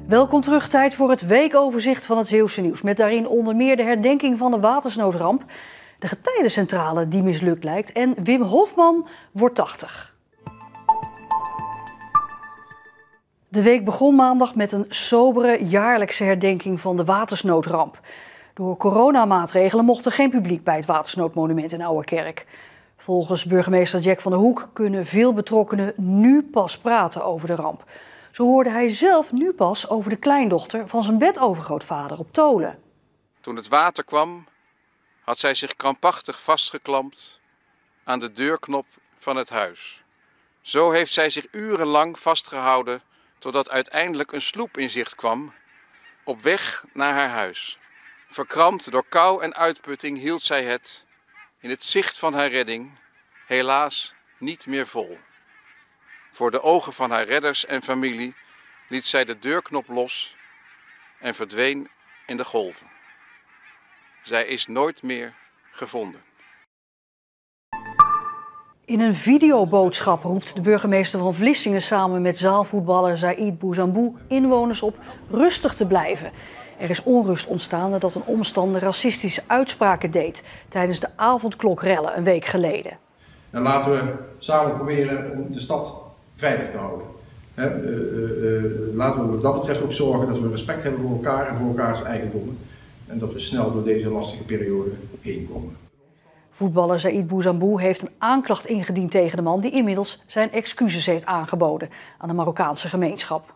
Welkom terug, tijd voor het weekoverzicht van het Zeeuwse nieuws. Met daarin onder meer de herdenking van de watersnoodramp, de getijdencentrale die mislukt lijkt en Wim Hofman wordt 80. De week begon maandag met een sobere jaarlijkse herdenking van de watersnoodramp. Door coronamaatregelen mocht er geen publiek bij het watersnoodmonument in Ouwerkerk. Volgens burgemeester Jack van der Hoek kunnen veel betrokkenen nu pas praten over de ramp. Zo hoorde hij zelf nu pas over de kleindochter van zijn bedovergrootvader op Tolen. Toen het water kwam, had zij zich krampachtig vastgeklampt aan de deurknop van het huis. Zo heeft zij zich urenlang vastgehouden totdat uiteindelijk een sloep in zicht kwam op weg naar haar huis. Verkrampt door kou en uitputting hield zij het, in het zicht van haar redding, helaas niet meer vol. Voor de ogen van haar redders en familie liet zij de deurknop los en verdween in de golven. Zij is nooit meer gevonden. In een videoboodschap roept de burgemeester van Vlissingen samen met zaalvoetballer Zaid Bouzambou inwoners op rustig te blijven. Er is onrust ontstaan nadat een omstander racistische uitspraken deed tijdens de avondklokrellen een week geleden. En laten we samen proberen om de stad veilig te houden. Laten we wat dat betreft ook zorgen dat we respect hebben voor elkaar en voor elkaars eigendommen. En dat we snel door deze lastige periode heen komen. Voetballer Zaid Bouzambou heeft een aanklacht ingediend tegen de man die inmiddels zijn excuses heeft aangeboden aan de Marokkaanse gemeenschap.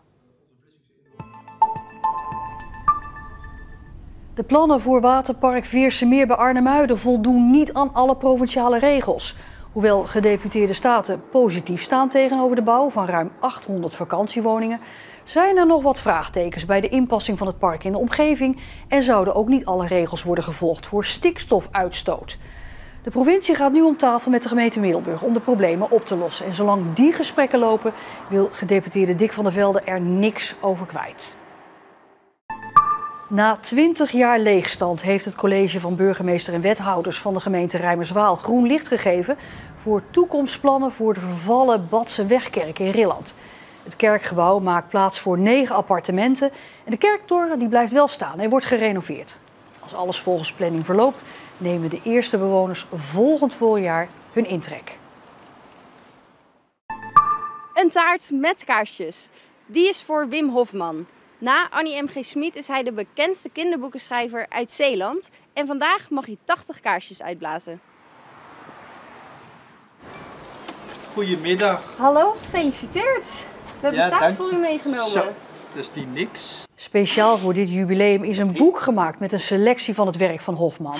De plannen voor waterpark Veersemeer bij Arnhem-Muiden voldoen niet aan alle provinciale regels. Hoewel gedeputeerde staten positief staan tegenover de bouw van ruim 800 vakantiewoningen, zijn er nog wat vraagtekens bij de inpassing van het park in de omgeving en zouden ook niet alle regels worden gevolgd voor stikstofuitstoot. De provincie gaat nu om tafel met de gemeente Middelburg om de problemen op te lossen. En zolang die gesprekken lopen, wil gedeputeerde Dick van der Velde er niks over kwijt. Na 20 jaar leegstand heeft het college van burgemeester en wethouders van de gemeente Rijmerswaal groen licht gegeven voor toekomstplannen voor de vervallen Badse Wegkerk in Rilland. Het kerkgebouw maakt plaats voor 9 appartementen en de kerktoren die blijft wel staan en wordt gerenoveerd. Als alles volgens planning verloopt, nemen de eerste bewoners volgend voorjaar hun intrek. Een taart met kaarsjes. Die is voor Wim Hofman. Na Annie M.G. Schmid is hij de bekendste kinderboekenschrijver uit Zeeland. En vandaag mag hij 80 kaarsjes uitblazen. Goedemiddag. Hallo, gefeliciteerd. We hebben taart voor u meegenomen. Zo, dat is die niks. Speciaal voor dit jubileum is een boek gemaakt met een selectie van het werk van Hofman.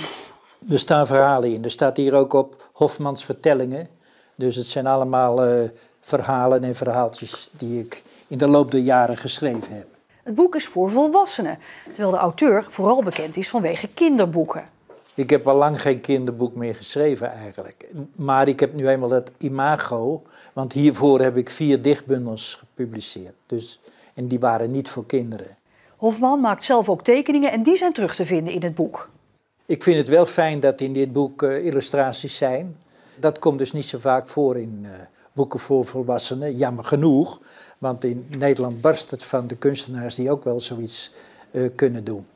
Er staan verhalen in. Er staat hier ook op Hofmans vertellingen. Dus het zijn allemaal verhalen en verhaaltjes die ik in de loop der jaren geschreven heb. Het boek is voor volwassenen, terwijl de auteur vooral bekend is vanwege kinderboeken. Ik heb al lang geen kinderboek meer geschreven eigenlijk. Maar ik heb nu eenmaal dat imago, want hiervoor heb ik 4 dichtbundels gepubliceerd. En die waren niet voor kinderen. Hofman maakt zelf ook tekeningen en die zijn terug te vinden in het boek. Ik vind het wel fijn dat in dit boek illustraties zijn. Dat komt dus niet zo vaak voor in boeken voor volwassenen, jammer genoeg. Want in Nederland barst het van de kunstenaars die ook wel zoiets kunnen doen.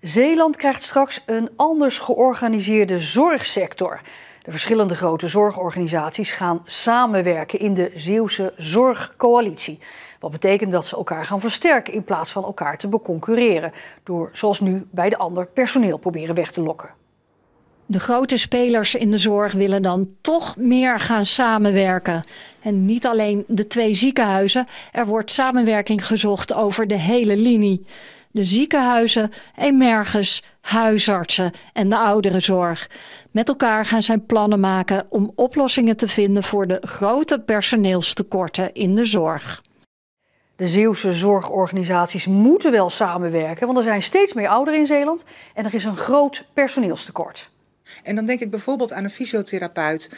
Zeeland krijgt straks een anders georganiseerde zorgsector. De verschillende grote zorgorganisaties gaan samenwerken in de Zeeuwse Zorgcoalitie. Wat betekent dat ze elkaar gaan versterken in plaats van elkaar te beconcurreren. Door, zoals nu, bij de ander personeel proberen weg te lokken. De grote spelers in de zorg willen dan toch meer gaan samenwerken. En niet alleen de 2 ziekenhuizen, er wordt samenwerking gezocht over de hele linie. De ziekenhuizen, emerges, huisartsen en de ouderenzorg. Met elkaar gaan zij plannen maken om oplossingen te vinden voor de grote personeelstekorten in de zorg. De Zeeuwse zorgorganisaties moeten wel samenwerken, want er zijn steeds meer ouderen in Zeeland en er is een groot personeelstekort. En dan denk ik bijvoorbeeld aan een fysiotherapeut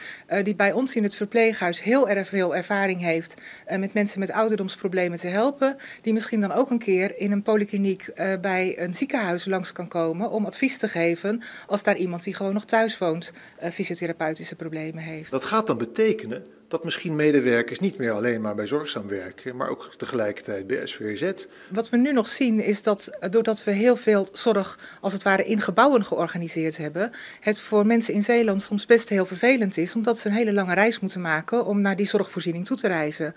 die bij ons in het verpleeghuis heel erg veel ervaring heeft met mensen met ouderdomsproblemen te helpen. Die misschien dan ook een keer in een polykliniek bij een ziekenhuis langs kan komen om advies te geven als daar iemand die gewoon nog thuis woont fysiotherapeutische problemen heeft. Dat gaat dan betekenen dat misschien medewerkers niet meer alleen maar bij Zorgzaam werken, maar ook tegelijkertijd bij SVZ. Wat we nu nog zien is dat doordat we heel veel zorg als het ware in gebouwen georganiseerd hebben, het voor mensen in Zeeland soms best heel vervelend is, omdat ze een hele lange reis moeten maken om naar die zorgvoorziening toe te reizen.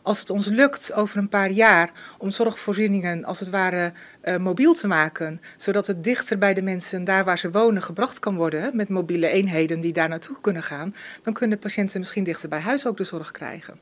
Als het ons lukt over een paar jaar om zorgvoorzieningen als het ware mobiel te maken, zodat het dichter bij de mensen daar waar ze wonen gebracht kan worden, met mobiele eenheden die daar naartoe kunnen gaan, dan kunnen patiënten misschien dichter bij huis ook de zorg krijgen.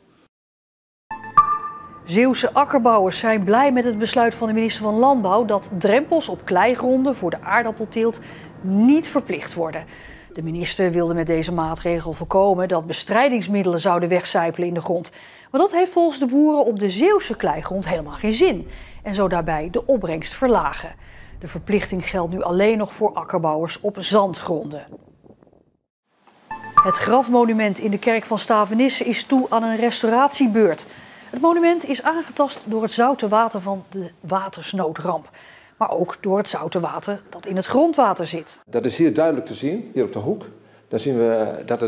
Zeeuwse akkerbouwers zijn blij met het besluit van de minister van Landbouw dat drempels op kleigronden voor de aardappelteelt niet verplicht worden. De minister wilde met deze maatregel voorkomen dat bestrijdingsmiddelen zouden wegcijpelen in de grond. Maar dat heeft volgens de boeren op de Zeeuwse kleigrond helemaal geen zin en zou daarbij de opbrengst verlagen. De verplichting geldt nu alleen nog voor akkerbouwers op zandgronden. Het grafmonument in de kerk van Stavenisse is toe aan een restauratiebeurt. Het monument is aangetast door het zoute water van de watersnoodramp. Maar ook door het zoute water dat in het grondwater zit. Dat is hier duidelijk te zien, hier op de hoek. Dan zien we dat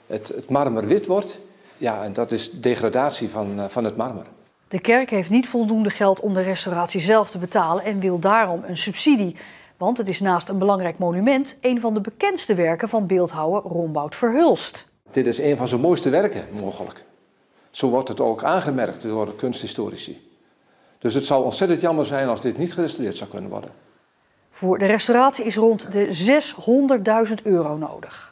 het marmer wit wordt. Ja, en dat is degradatie van het marmer. De kerk heeft niet voldoende geld om de restauratie zelf te betalen en wil daarom een subsidie. Want het is naast een belangrijk monument een van de bekendste werken van beeldhouwer Rombout Verhulst. Dit is een van zijn mooiste werken, mogelijk. Zo wordt het ook aangemerkt door de kunsthistorici. Dus het zou ontzettend jammer zijn als dit niet gerestaureerd zou kunnen worden. Voor de restauratie is rond de €600.000 nodig.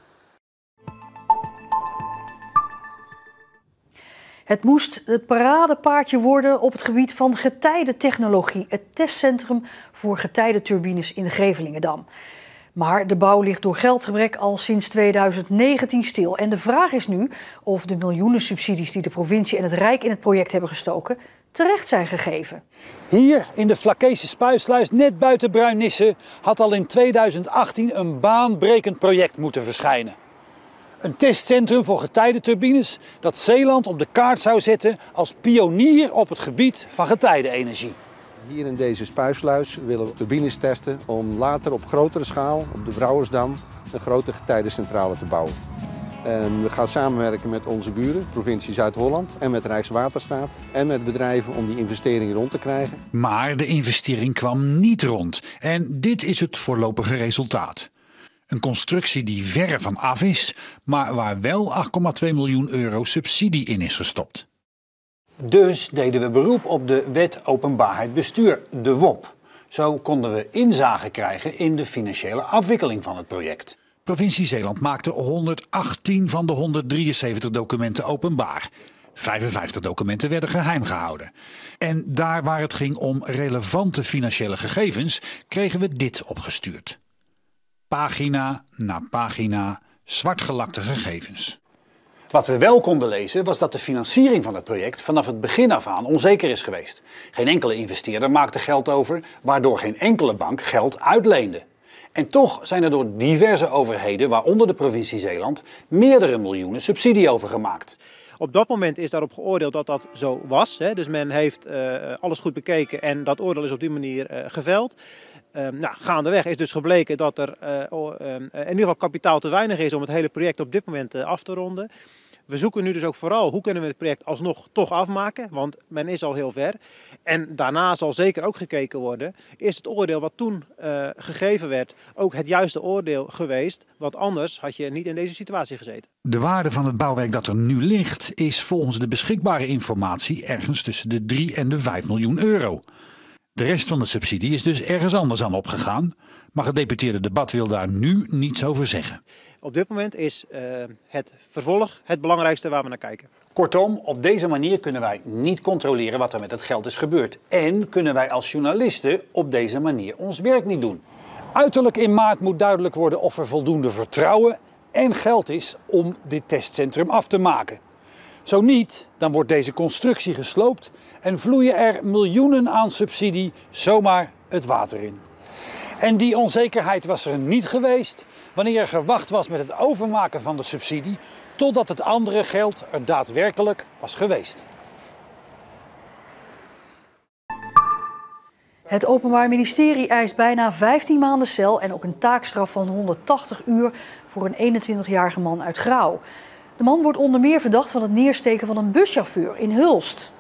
Het moest het paradepaardje worden op het gebied van getijdentechnologie, het testcentrum voor getijdenturbines in de Grevelingendam. Maar de bouw ligt door geldgebrek al sinds 2019 stil. En de vraag is nu of de miljoenen subsidies die de provincie en het Rijk in het project hebben gestoken terecht zijn gegeven. Hier in de Vlakese spuisluis, net buiten Bruinnisse, had al in 2018 een baanbrekend project moeten verschijnen. Een testcentrum voor getijdenturbines dat Zeeland op de kaart zou zetten als pionier op het gebied van getijdenenergie. Hier in deze spuisluis willen we turbines testen om later op grotere schaal, op de Brouwersdam, een grote getijdencentrale te bouwen. En we gaan samenwerken met onze buren, provincie Zuid-Holland en met Rijkswaterstaat en met bedrijven om die investering rond te krijgen. Maar de investering kwam niet rond en dit is het voorlopige resultaat. Een constructie die verre van af is, maar waar wel €8,2 miljoen subsidie in is gestopt. Dus deden we beroep op de Wet Openbaarheid Bestuur, de WOP. Zo konden we inzage krijgen in de financiële afwikkeling van het project. Provincie Zeeland maakte 118 van de 173 documenten openbaar. 55 documenten werden geheim gehouden. En daar waar het ging om relevante financiële gegevens, kregen we dit opgestuurd. Pagina na pagina zwartgelakte gegevens. Wat we wel konden lezen was dat de financiering van het project vanaf het begin af aan onzeker is geweest. Geen enkele investeerder maakte geld over, waardoor geen enkele bank geld uitleende. En toch zijn er door diverse overheden, waaronder de provincie Zeeland, meerdere miljoenen subsidie overgemaakt. Op dat moment is daarop geoordeeld dat dat zo was. Dus men heeft alles goed bekeken en dat oordeel is op die manier geveld. Gaandeweg is dus gebleken dat er in ieder geval kapitaal te weinig is om het hele project op dit moment af te ronden. We zoeken nu dus ook vooral hoe kunnen we het project alsnog toch afmaken, want men is al heel ver. En daarna zal zeker ook gekeken worden, is het oordeel wat toen gegeven werd ook het juiste oordeel geweest, want anders had je niet in deze situatie gezeten. De waarde van het bouwwerk dat er nu ligt is volgens de beschikbare informatie ergens tussen de 3 en de 5 miljoen euro. De rest van de subsidie is dus ergens anders aan opgegaan, maar gedeputeerde Debat wil daar nu niets over zeggen. Op dit moment is het vervolg het belangrijkste waar we naar kijken. Kortom, op deze manier kunnen wij niet controleren wat er met het geld is gebeurd. En kunnen wij als journalisten op deze manier ons werk niet doen. Uiterlijk in maart moet duidelijk worden of er voldoende vertrouwen en geld is om dit testcentrum af te maken. Zo niet, dan wordt deze constructie gesloopt en vloeien er miljoenen aan subsidie zomaar het water in. En die onzekerheid was er niet geweest wanneer er gewacht was met het overmaken van de subsidie totdat het andere geld er daadwerkelijk was geweest. Het Openbaar Ministerie eist bijna 15 maanden cel en ook een taakstraf van 180 uur voor een 21-jarige man uit Grauw. De man wordt onder meer verdacht van het neersteken van een buschauffeur in Hulst.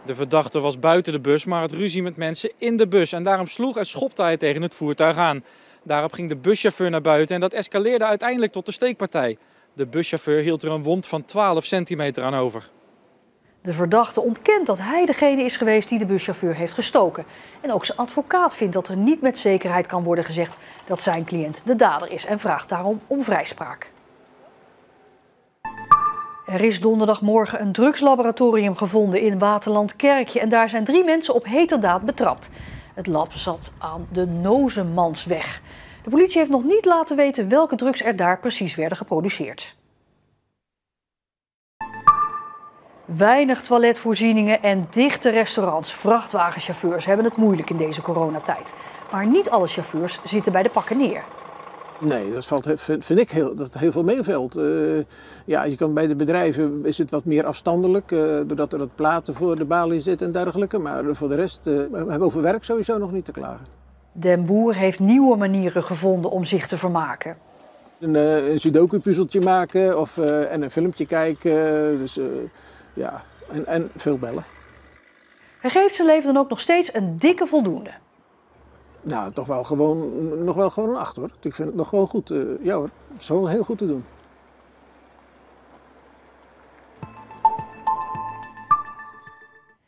De verdachte was buiten de bus, maar had ruzie met mensen in de bus. En daarom sloeg en schopte hij tegen het voertuig aan. Daarop ging de buschauffeur naar buiten en dat escaleerde uiteindelijk tot de steekpartij. De buschauffeur hield er een wond van 12 centimeter aan over. De verdachte ontkent dat hij degene is geweest die de buschauffeur heeft gestoken. En ook zijn advocaat vindt dat er niet met zekerheid kan worden gezegd dat zijn cliënt de dader is en vraagt daarom om vrijspraak. Er is donderdagmorgen een drugslaboratorium gevonden in Waterland-Kerkje en daar zijn 3 mensen op heterdaad betrapt. Het lab zat aan de Nozemansweg. De politie heeft nog niet laten weten welke drugs er daar precies werden geproduceerd. Weinig toiletvoorzieningen en dichte restaurants. Vrachtwagenchauffeurs hebben het moeilijk in deze coronatijd. Maar niet alle chauffeurs zitten bij de pakken neer. Nee, dat vind ik dat heel veel meevalt. Ja, je kan bij de bedrijven is het wat meer afstandelijk, doordat er wat platen voor de balie zitten en dergelijke. Maar voor de rest hebben we over werk sowieso nog niet te klagen. Den Boer heeft nieuwe manieren gevonden om zich te vermaken. Een sudoku-puzzeltje maken en een filmpje kijken. Dus, ja, en veel bellen. Hij geeft zijn leven dan ook nog steeds een dikke voldoende. Nou, toch wel nog wel gewoon een 8 hoor. Ik vind het nog gewoon goed. Ja hoor, het is wel heel goed te doen.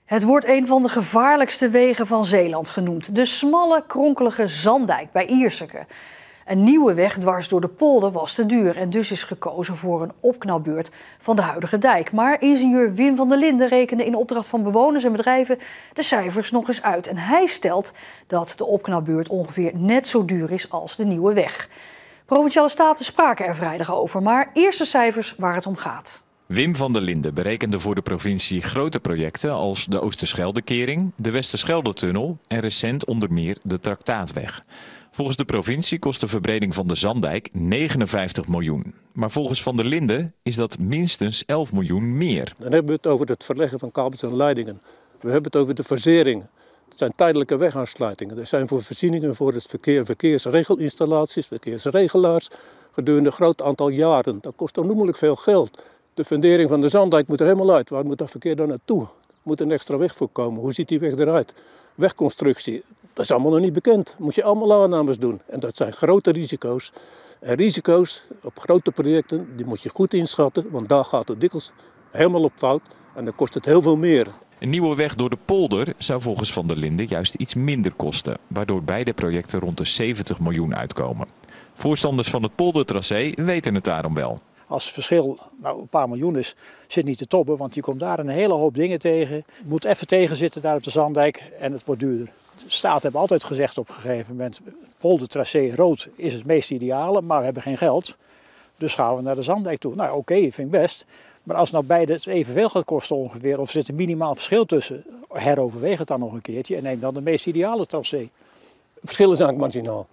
Het wordt een van de gevaarlijkste wegen van Zeeland genoemd. De smalle, kronkelige Zanddijk bij Ierseke. Een nieuwe weg dwars door de polder was te duur en dus is gekozen voor een opknapbeurt van de huidige dijk. Maar ingenieur Wim van der Linden rekende in opdracht van bewoners en bedrijven de cijfers nog eens uit. En hij stelt dat de opknapbeurt ongeveer net zo duur is als de nieuwe weg. Provinciale staten spraken er vrijdag over, maar eerst de cijfers waar het om gaat. Wim van der Linden berekende voor de provincie grote projecten als de Oosterscheldekering, de Westerschelde-tunnel en recent onder meer de Traktaatweg. Volgens de provincie kost de verbreding van de Zanddijk 59 miljoen. Maar volgens Van der Linden is dat minstens 11 miljoen meer. Dan hebben we het over het verleggen van kabels en leidingen. We hebben het over de verzering. Het zijn tijdelijke wegaansluitingen. Er zijn voor voorzieningen voor het verkeer, verkeersregelinstallaties, verkeersregelaars gedurende een groot aantal jaren. Dat kost onnoemelijk veel geld. De fundering van de Zanddijk moet er helemaal uit. Waar moet dat verkeer dan naartoe? Er moet een extra weg voorkomen. Hoe ziet die weg eruit? Wegconstructie, dat is allemaal nog niet bekend. Moet je allemaal aannames doen. En dat zijn grote risico's. En risico's op grote projecten, die moet je goed inschatten. Want daar gaat het dikwijls helemaal op fout. En dan kost het heel veel meer. Een nieuwe weg door de polder zou volgens Van der Linden juist iets minder kosten. Waardoor beide projecten rond de 70 miljoen uitkomen. Voorstanders van het poldertracé weten het daarom wel. Als het verschil een paar miljoen is, zit niet te toppen, want je komt daar een hele hoop dingen tegen. Je moet even tegenzitten daar op de Zanddijk en het wordt duurder. De Staten hebben altijd gezegd op een gegeven moment, poldertracé rood is het meest ideale, maar we hebben geen geld. Dus gaan we naar de Zanddijk toe. Nou oké, vind ik best. Maar als nou beide het evenveel gaat kosten ongeveer, of er zit een minimaal verschil tussen, heroverweeg het dan nog een keertje en neem dan de meest ideale tracé. Het verschil is eigenlijk marginaal.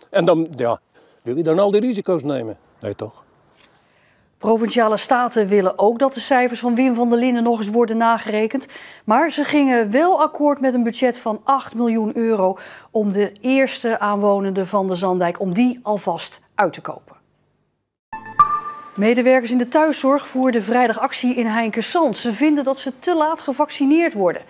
En dan, ja, wil je dan al die risico's nemen? Nee toch? Provinciale staten willen ook dat de cijfers van Wim van der Linden nog eens worden nagerekend. Maar ze gingen wel akkoord met een budget van 8 miljoen euro om de eerste aanwonenden van de Zanddijk om die alvast uit te kopen. Medewerkers in de thuiszorg voerden vrijdag actie in Heinkensand. Ze vinden dat ze te laat gevaccineerd worden.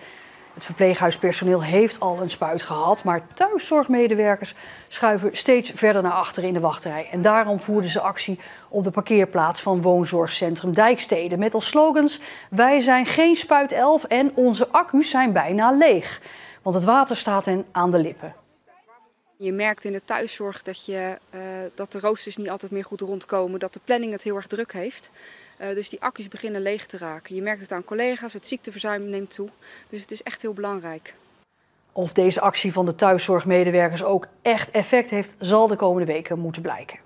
Het verpleeghuispersoneel heeft al een spuit gehad, maar thuiszorgmedewerkers schuiven steeds verder naar achteren in de wachtrij. En daarom voerden ze actie op de parkeerplaats van woonzorgcentrum Dijkstede. Met als slogans: wij zijn geen spuit 11 en onze accu's zijn bijna leeg. Want het water staat hen aan de lippen. Je merkt in de thuiszorg dat de roosters niet altijd meer goed rondkomen, dat de planning het heel erg druk heeft. Dus die accu's beginnen leeg te raken. Je merkt het aan collega's, het ziekteverzuim neemt toe. Dus het is echt heel belangrijk. Of deze actie van de thuiszorgmedewerkers ook echt effect heeft, zal de komende weken moeten blijken.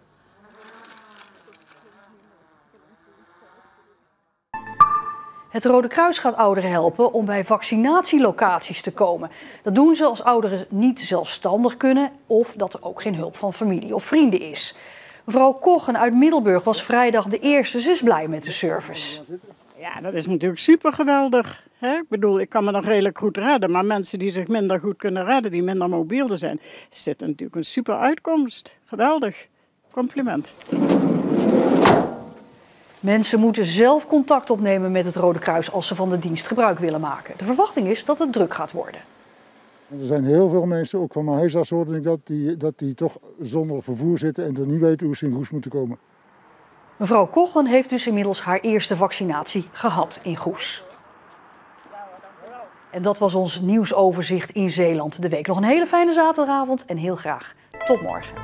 Het Rode Kruis gaat ouderen helpen om bij vaccinatielocaties te komen. Dat doen ze als ouderen niet zelfstandig kunnen of dat er ook geen hulp van familie of vrienden is. Mevrouw Kochen uit Middelburg was vrijdag de eerste. Ze is blij met de service. Ja, dat is natuurlijk super geweldig. Ik bedoel, ik kan me nog redelijk goed redden. Maar mensen die zich minder goed kunnen redden, die minder mobiel zijn, is dit natuurlijk een super uitkomst. Geweldig. Compliment. Mensen moeten zelf contact opnemen met het Rode Kruis als ze van de dienst gebruik willen maken. De verwachting is dat het druk gaat worden. Er zijn heel veel mensen, ook van mijn huisarts hoorde ik dat die toch zonder vervoer zitten en er niet weten hoe ze in Goes moeten komen. Mevrouw Kochen heeft dus inmiddels haar eerste vaccinatie gehad in Goes. En dat was ons nieuwsoverzicht in Zeeland de week. Nog een hele fijne zaterdagavond en heel graag tot morgen.